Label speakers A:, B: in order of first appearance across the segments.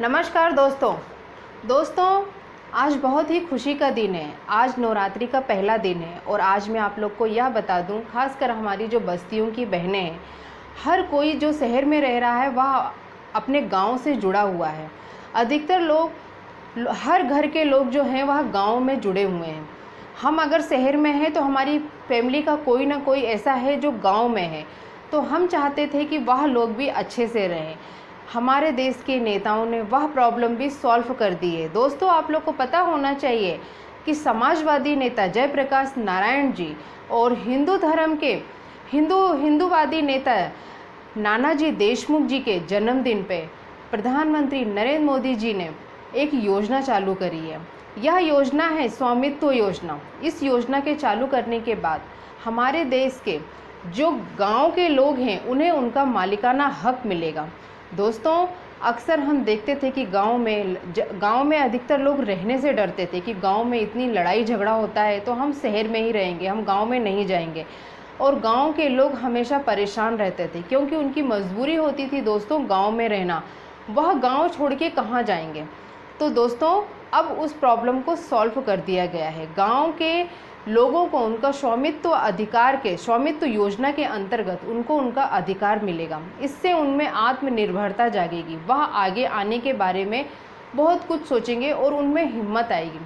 A: नमस्कार दोस्तों, आज बहुत ही खुशी का दिन है। आज नवरात्रि का पहला दिन है और आज मैं आप लोग को यह बता दूं, खासकर हमारी जो बस्तियों की बहनें हैं, हर कोई जो शहर में रह रहा है वह अपने गांव से जुड़ा हुआ है। अधिकतर लोग, हर घर के लोग जो हैं वह गांव में जुड़े हुए हैं। हम अगर शहर में हैं तो हमारी फैमिली का कोई ना कोई ऐसा है जो गांव में है, तो हम चाहते थे कि वह लोग भी अच्छे से रहें। हमारे देश के नेताओं ने वह प्रॉब्लम भी सॉल्व कर दी है। दोस्तों, आप लोग को पता होना चाहिए कि समाजवादी नेता जयप्रकाश नारायण जी और हिंदू धर्म के हिंदूवादी नेता नानाजी देशमुख जी के जन्मदिन पे प्रधानमंत्री नरेंद्र मोदी जी ने एक योजना चालू करी है। यह योजना है स्वामित्व योजना। इस योजना के चालू करने के बाद हमारे देश के जो गांव के लोग हैं उन्हें उनका मालिकाना हक मिलेगा। दोस्तों, अक्सर हम देखते थे कि गांव में अधिकतर लोग रहने से डरते थे कि गांव में इतनी लड़ाई झगड़ा होता है तो हम शहर में ही रहेंगे, हम गांव में नहीं जाएंगे। और गांव के लोग हमेशा परेशान रहते थे क्योंकि उनकी मजबूरी होती थी दोस्तों गांव में रहना। वह गांव छोड़ के कहाँ जाएंगे। तो दोस्तों, अब उस प्रॉब्लम को सॉल्व कर दिया गया है। गांव के लोगों को उनका स्वामित्व योजना के अंतर्गत उनको उनका अधिकार मिलेगा। इससे उनमें आत्मनिर्भरता जागेगी। वह आगे आने के बारे में बहुत कुछ सोचेंगे और उनमें हिम्मत आएगी।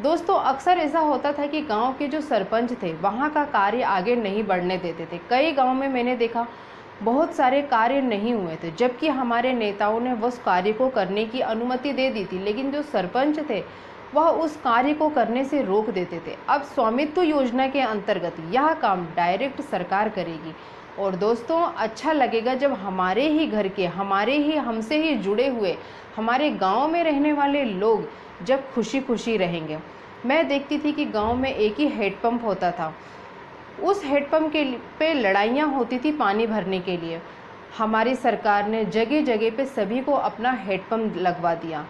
A: दोस्तों, अक्सर ऐसा होता था कि गांव के जो सरपंच थे वहाँ का कार्य आगे नहीं बढ़ने देते थे। कई गांव में मैंने देखा बहुत सारे कार्य नहीं हुए थे, जबकि हमारे नेताओं ने उस कार्य को करने की अनुमति दे दी थी, लेकिन जो सरपंच थे वह उस कार्य को करने से रोक देते थे। अब स्वामित्व योजना के अंतर्गत यह काम डायरेक्ट सरकार करेगी। और दोस्तों, अच्छा लगेगा जब हमारे ही घर के, हमसे ही जुड़े हुए हमारे गांव में रहने वाले लोग जब खुशी खुशी रहेंगे। मैं देखती थी कि गांव में एक ही हेडपंप होता था। उस हेडपंप पे लड़ाइयाँ होती थी पानी भरने के लिए। हमारी सरकार ने जगह जगह पे सभी को अपना हेडपंप लगवा दिया।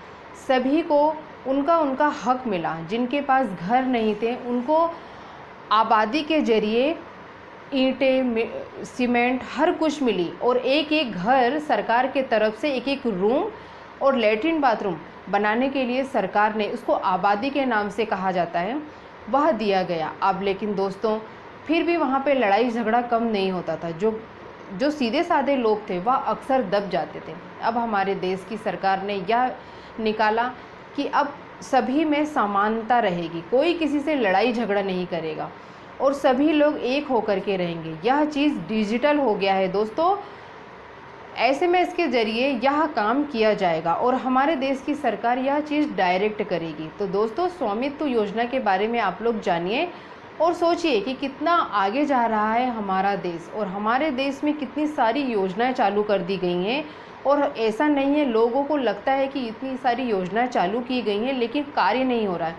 A: सभी को उनका हक मिला। जिनके पास घर नहीं थे उनको आबादी के जरिए ईंटें, सीमेंट, हर कुछ मिली। और एक एक घर सरकार के तरफ से एक एक रूम और लेटरिन बाथरूम बनाने के लिए सरकार ने, उसको आबादी के नाम से कहा जाता है, वह दिया गया। अब लेकिन दोस्तों, फिर भी वहाँ पे लड़ाई झगड़ा कम नहीं होता था। जो सीधे साधे लोग थे वह अक्सर दब जाते थे। अब हमारे देश की सरकार ने यह निकाला कि अब सभी में समानता रहेगी, कोई किसी से लड़ाई झगड़ा नहीं करेगा और सभी लोग एक होकर के रहेंगे। यह चीज़ डिजिटल हो गया है दोस्तों। ऐसे में इसके ज़रिए यह काम किया जाएगा और हमारे देश की सरकार यह चीज़ डायरेक्ट करेगी। तो दोस्तों, स्वामित्व योजना के बारे में आप लोग जानिए और सोचिए कि कितना आगे जा रहा है हमारा देश और हमारे देश में कितनी सारी योजनाएं चालू कर दी गई हैं। और ऐसा नहीं है, लोगों को लगता है कि इतनी सारी योजनाएं चालू की गई हैं लेकिन कार्य नहीं हो रहा है।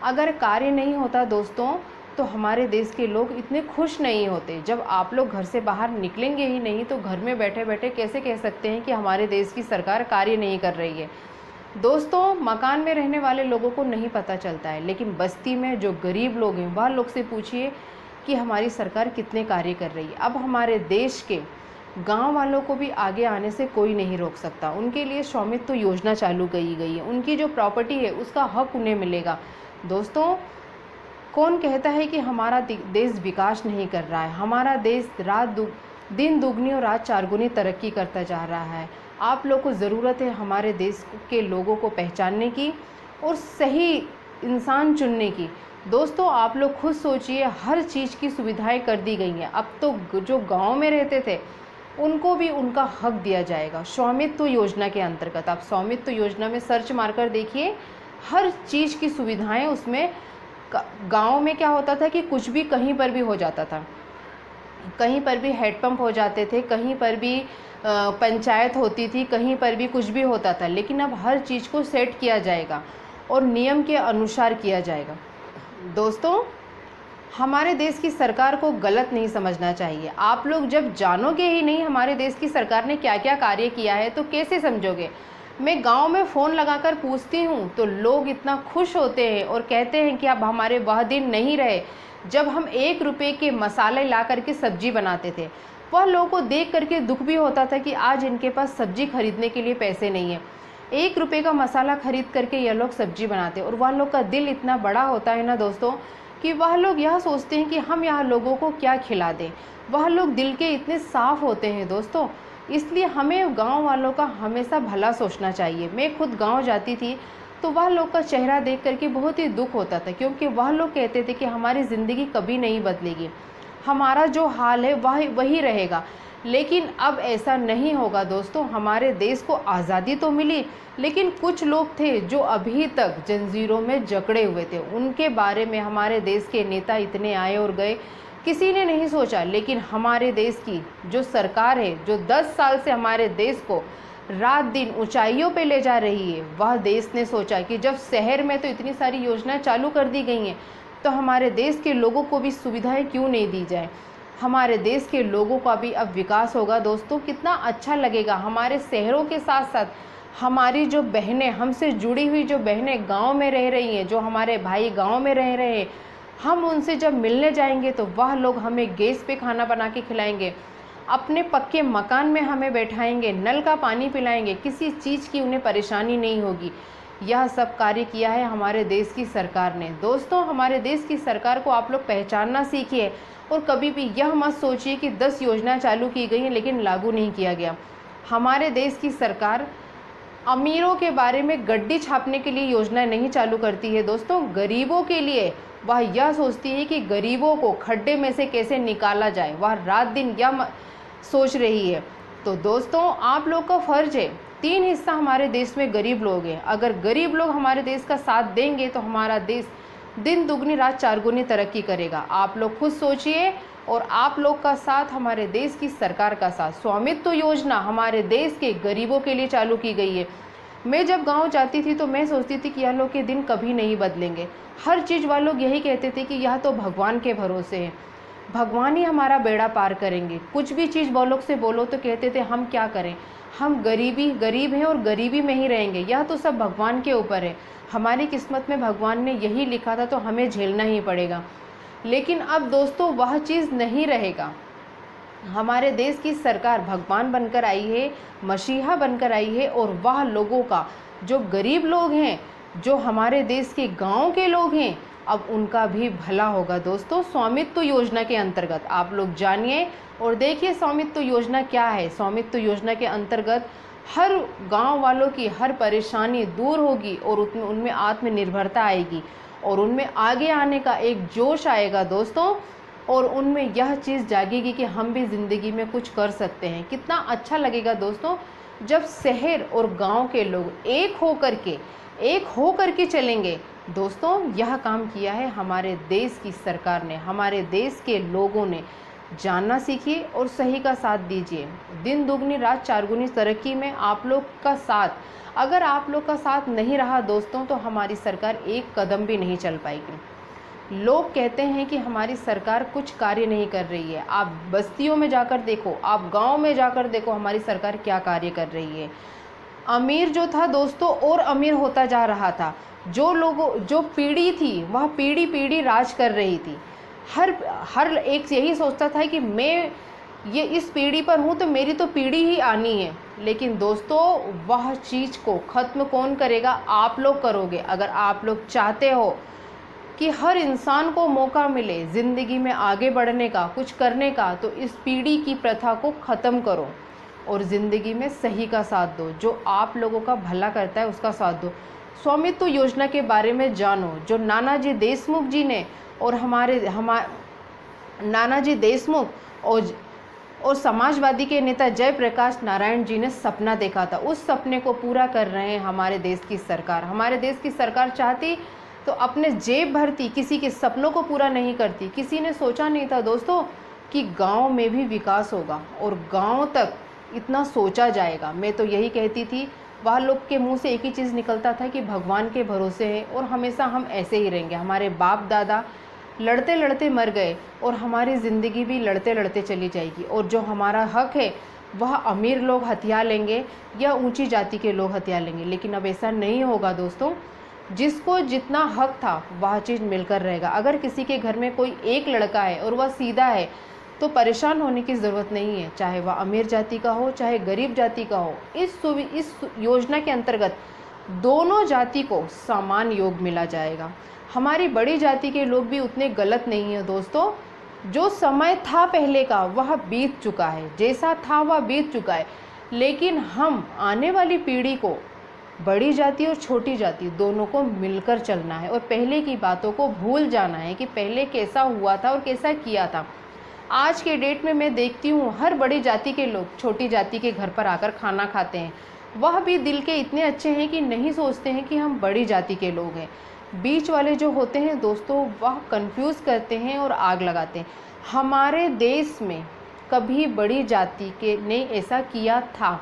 A: अगर कार्य नहीं होता दोस्तों तो हमारे देश के लोग इतने खुश नहीं होते। जब आप लोग घर से बाहर निकलेंगे ही नहीं तो घर में बैठे बैठे कैसे कह सकते हैं कि हमारे देश की सरकार कार्य नहीं कर रही है। दोस्तों, मकान में रहने वाले लोगों को नहीं पता चलता है, लेकिन बस्ती में जो गरीब लोग हैं वह लोग से पूछिए कि हमारी सरकार कितने कार्य कर रही है। अब हमारे देश के गांव वालों को भी आगे आने से कोई नहीं रोक सकता। उनके लिए स्वामित्व योजना चालू की गई है। उनकी जो प्रॉपर्टी है उसका हक उन्हें मिलेगा। दोस्तों, कौन कहता है कि हमारा देश विकास नहीं कर रहा है। हमारा देश दिन दुगनी और रात चारगुनी तरक्की करता जा रहा है। आप लोग को ज़रूरत है हमारे देश के लोगों को पहचानने की और सही इंसान चुनने की। दोस्तों, आप लोग खुद सोचिए, हर चीज़ की सुविधाएं कर दी गई हैं। अब तो जो गांव में रहते थे उनको भी उनका हक दिया जाएगा स्वामित्व योजना के अंतर्गत। आप स्वामित्व योजना में सर्च मारकर देखिए, हर चीज़ की सुविधाएं उसमें। गांव में क्या होता था कि कुछ भी कहीं पर भी हो जाता था, कहीं पर भी हेडपंप हो जाते थे, कहीं पर भी पंचायत होती थी, कहीं पर भी कुछ भी होता था। लेकिन अब हर चीज़ को सेट किया जाएगा और नियम के अनुसार किया जाएगा। दोस्तों, हमारे देश की सरकार को गलत नहीं समझना चाहिए। आप लोग जब जानोगे ही नहीं हमारे देश की सरकार ने क्या क्या कार्य किया है तो कैसे समझोगे। मैं गांव में फ़ोन लगाकर पूछती हूँ तो लोग इतना खुश होते हैं और कहते हैं कि अब हमारे वह दिन नहीं रहे जब हम 1 रुपये के मसाले ला करके सब्जी बनाते थे। वह लोगों को देख करके दुख भी होता था कि आज इनके पास सब्जी खरीदने के लिए पैसे नहीं है। 1 रुपये का मसाला खरीद करके यह लोग सब्जी बनाते हैं, और वह लोग का दिल इतना बड़ा होता है ना दोस्तों कि वह लोग यह सोचते हैं कि हम यहाँ लोगों को क्या खिला दें। वह लोग दिल के इतने साफ़ होते हैं दोस्तों, इसलिए हमें गांव वालों का हमेशा भला सोचना चाहिए। मैं खुद गांव जाती थी तो वह लोग का चेहरा देख करके बहुत ही दुख होता था, क्योंकि वह लोग कहते थे कि हमारी ज़िंदगी कभी नहीं बदलेगी, हमारा जो हाल है वही रहेगा। लेकिन अब ऐसा नहीं होगा दोस्तों। हमारे देश को आज़ादी तो मिली, लेकिन कुछ लोग थे जो अभी तक जंजीरों में जकड़े हुए थे। उनके बारे में हमारे देश के नेता इतने आए और गए, किसी ने नहीं सोचा। लेकिन हमारे देश की जो सरकार है, जो 10 साल से हमारे देश को रात दिन ऊंचाइयों पे ले जा रही है, वह देश ने सोचा कि जब शहर में तो इतनी सारी योजनाएं चालू कर दी गई हैं, तो हमारे देश के लोगों को भी सुविधाएं क्यों नहीं दी जाए। हमारे देश के लोगों का भी अब विकास होगा दोस्तों, कितना अच्छा लगेगा। हमारे शहरों के साथ साथ हमारी जो बहनें, हमसे जुड़ी हुई जो बहनें गांव में रह रही हैं, जो हमारे भाई गांव में रह रहे हैं, हम उनसे जब मिलने जाएंगे तो वह लोग हमें गैस पे खाना बना के खिलाएंगे, अपने पक्के मकान में हमें बैठाएंगे, नल का पानी पिलाएंगे, किसी चीज़ की उन्हें परेशानी नहीं होगी। यह सब कार्य किया है हमारे देश की सरकार ने। दोस्तों, हमारे देश की सरकार को आप लोग पहचानना सीखिए, और कभी भी यह मत सोचिए कि 10 योजनाएं चालू की गई हैं लेकिन लागू नहीं किया गया। हमारे देश की सरकार अमीरों के बारे में गड्डी छापने के लिए योजनाएं नहीं चालू करती है दोस्तों, गरीबों के लिए वह यह सोचती है कि गरीबों को खड्डे में से कैसे निकाला जाए, वह रात दिन यह सोच रही है। तो दोस्तों, आप लोग का फ़र्ज है, 3 हिस्सा हमारे देश में गरीब लोग हैं। अगर गरीब लोग हमारे देश का साथ देंगे तो हमारा देश दिन दुगनी रात चारगुनी तरक्की करेगा। आप लोग खुद सोचिए, और आप लोग का साथ हमारे देश की सरकार का साथ। स्वामित्व योजना हमारे देश के गरीबों के लिए चालू की गई है। मैं जब गांव जाती थी तो मैं सोचती थी कि यह लोग के दिन कभी नहीं बदलेंगे। हर चीज़ वाले लोग यही कहते थे कि यह तो भगवान के भरोसे है, भगवान ही हमारा बेड़ा पार करेंगे। कुछ भी चीज़ वो लोग से बोलो तो कहते थे हम क्या करें, हम गरीब हैं और गरीबी में ही रहेंगे, यह तो सब भगवान के ऊपर है, हमारी किस्मत में भगवान ने यही लिखा था तो हमें झेलना ही पड़ेगा। लेकिन अब दोस्तों वह चीज़ नहीं रहेगा। हमारे देश की सरकार भगवान बनकर आई है, मसीहा बनकर आई है, और वह लोगों का, जो गरीब लोग हैं, जो हमारे देश के गांव के लोग हैं, अब उनका भी भला होगा दोस्तों। स्वामित्व योजना के अंतर्गत आप लोग जानिए और देखिए स्वामित्व योजना क्या है। स्वामित्व योजना के अंतर्गत हर गांव वालों की हर परेशानी दूर होगी, और उनमें आत्मनिर्भरता आएगी, और उनमें आगे आने का एक जोश आएगा दोस्तों, और उनमें यह चीज़ जागेगी कि हम भी ज़िंदगी में कुछ कर सकते हैं। कितना अच्छा लगेगा दोस्तों जब शहर और गांव के लोग एक हो करके चलेंगे। दोस्तों, यह काम किया है हमारे देश की सरकार ने, हमारे देश के लोगों ने। जानना सीखिए और सही का साथ दीजिए। दिन दुगनी रात चारगुनी तरक्की में आप लोग का साथ, अगर आप लोग का साथ नहीं रहा दोस्तों, तो हमारी सरकार एक कदम भी नहीं चल पाएगी। लोग कहते हैं कि हमारी सरकार कुछ कार्य नहीं कर रही है। आप बस्तियों में जाकर देखो, आप गांव में जाकर देखो, हमारी सरकार क्या कार्य कर रही है। अमीर जो था दोस्तों और अमीर होता जा रहा था। जो पीढ़ी थी वह पीढ़ी राज कर रही थी। हर एक यही सोचता था कि मैं ये इस पीढ़ी पर हूँ तो मेरी तो पीढ़ी ही आनी है। लेकिन दोस्तों, वह चीज़ को ख़त्म कौन करेगा? आप लोग करोगे। अगर आप लोग चाहते हो कि हर इंसान को मौका मिले ज़िंदगी में आगे बढ़ने का, कुछ करने का, तो इस पीढ़ी की प्रथा को ख़त्म करो और ज़िंदगी में सही का साथ दो। जो आप लोगों का भला करता है उसका साथ दो। स्वामित्व योजना के बारे में जानो, जो नानाजी देशमुख जी ने और नानाजी देशमुख और समाजवादी के नेता जयप्रकाश नारायण जी ने सपना देखा था, उस सपने को पूरा कर रहे हैं हमारे देश की सरकार। हमारे देश की सरकार चाहती तो अपने जेब भरती, किसी के सपनों को पूरा नहीं करती। किसी ने सोचा नहीं था दोस्तों कि गांव में भी विकास होगा और गांव तक इतना सोचा जाएगा। मैं तो यही कहती थी, वह लोग के मुंह से एक ही चीज़ निकलता था कि भगवान के भरोसे हैं और हमेशा हम ऐसे ही रहेंगे। हमारे बाप दादा लड़ते लड़ते मर गए और हमारी ज़िंदगी भी लड़ते लड़ते चली जाएगी, और जो हमारा हक है वह अमीर लोग हथिया लेंगे या ऊंची जाति के लोग हथिया लेंगे। लेकिन अब ऐसा नहीं होगा दोस्तों। जिसको जितना हक था वह चीज़ मिलकर रहेगा। अगर किसी के घर में कोई एक लड़का है और वह सीधा है तो परेशान होने की ज़रूरत नहीं है, चाहे वह अमीर जाति का हो चाहे गरीब जाति का हो। इस योजना के अंतर्गत दोनों जाति को समान योग मिला जाएगा। हमारी बड़ी जाति के लोग भी उतने गलत नहीं हैं दोस्तों। जो समय था पहले का वह बीत चुका है, जैसा था वह बीत चुका है, लेकिन हम आने वाली पीढ़ी को बड़ी जाति और छोटी जाति दोनों को मिलकर चलना है और पहले की बातों को भूल जाना है कि पहले कैसा हुआ था और कैसा किया था। आज के डेट में मैं देखती हूँ हर बड़ी जाति के लोग छोटी जाति के घर पर आकर खाना खाते हैं। वह भी दिल के इतने अच्छे हैं कि नहीं सोचते हैं कि हम बड़ी जाति के लोग हैं। बीच वाले जो होते हैं दोस्तों, वह कंफ्यूज करते हैं और आग लगाते हैं। हमारे देश में कभी बड़ी जाति के ने ऐसा किया था,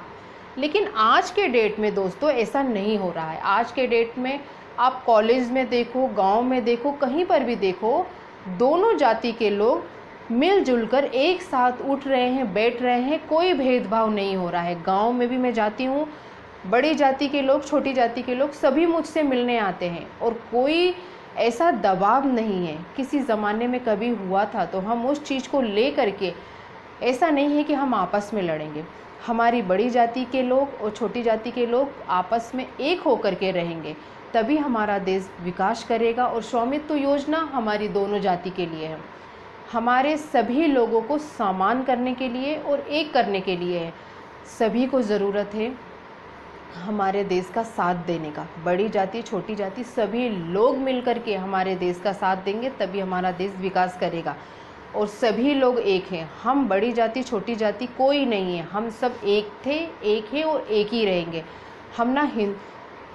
A: लेकिन आज के डेट में दोस्तों ऐसा नहीं हो रहा है। आज के डेट में आप कॉलेज में देखो, गांव में देखो, कहीं पर भी देखो, दोनों जाति के लोग मिलजुल कर एक साथ उठ रहे हैं, बैठ रहे हैं, कोई भेदभाव नहीं हो रहा है। गांव में भी मैं जाती हूँ, बड़ी जाति के लोग छोटी जाति के लोग सभी मुझसे मिलने आते हैं और कोई ऐसा दबाव नहीं है। किसी ज़माने में कभी हुआ था तो हम उस चीज़ को ले करके, ऐसा नहीं है कि हम आपस में लड़ेंगे। हमारी बड़ी जाति के लोग और छोटी जाति के लोग आपस में एक होकर के रहेंगे, तभी हमारा देश विकास करेगा। और स्वामित्व योजना हमारी दोनों जाति के लिए है, हमारे सभी लोगों को समान करने के लिए और एक करने के लिए है। सभी को ज़रूरत है हमारे देश का साथ देने का। बड़ी जाति छोटी जाति सभी लोग मिलकर के हमारे देश का साथ देंगे, तभी हमारा देश विकास करेगा। और सभी लोग एक हैं, हम बड़ी जाति छोटी जाति कोई नहीं है, हम सब एक थे, एक है और एक ही रहेंगे। हम ना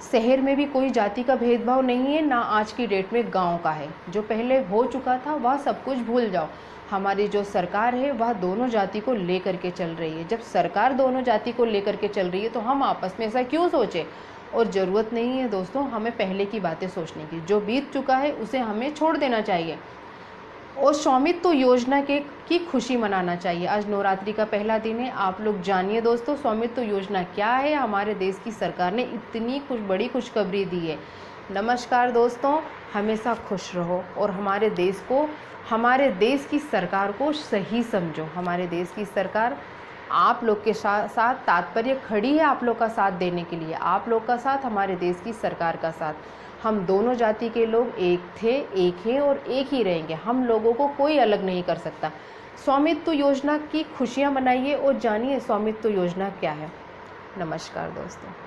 A: शहर में भी कोई जाति का भेदभाव नहीं है, ना आज की डेट में गांव का है। जो पहले हो चुका था वह सब कुछ भूल जाओ। हमारी जो सरकार है वह दोनों जाति को लेकर के चल रही है। जब सरकार दोनों जाति को लेकर के चल रही है तो हम आपस में ऐसा क्यों सोचें। और ज़रूरत नहीं है दोस्तों हमें पहले की बातें सोचने की। जो बीत चुका है उसे हमें छोड़ देना चाहिए और स्वामित्व योजना की खुशी मनाना चाहिए। आज नवरात्रि का पहला दिन है, आप लोग जानिए दोस्तों स्वामित्व योजना क्या है। हमारे देश की सरकार ने इतनी बड़ी खुशखबरी दी है। नमस्कार दोस्तों, हमेशा खुश रहो और हमारे देश की सरकार को सही समझो। हमारे देश की सरकार आप लोग के साथ तात्पर्य खड़ी है, आप लोग का साथ देने के लिए। आप लोग का साथ, हमारे देश की सरकार का साथ। हम दोनों जाति के लोग एक थे, एक हैं और एक ही रहेंगे। हम लोगों को कोई अलग नहीं कर सकता। स्वामित्व योजना की खुशियाँ मनाइए और जानिए स्वामित्व योजना क्या है। नमस्कार दोस्तों।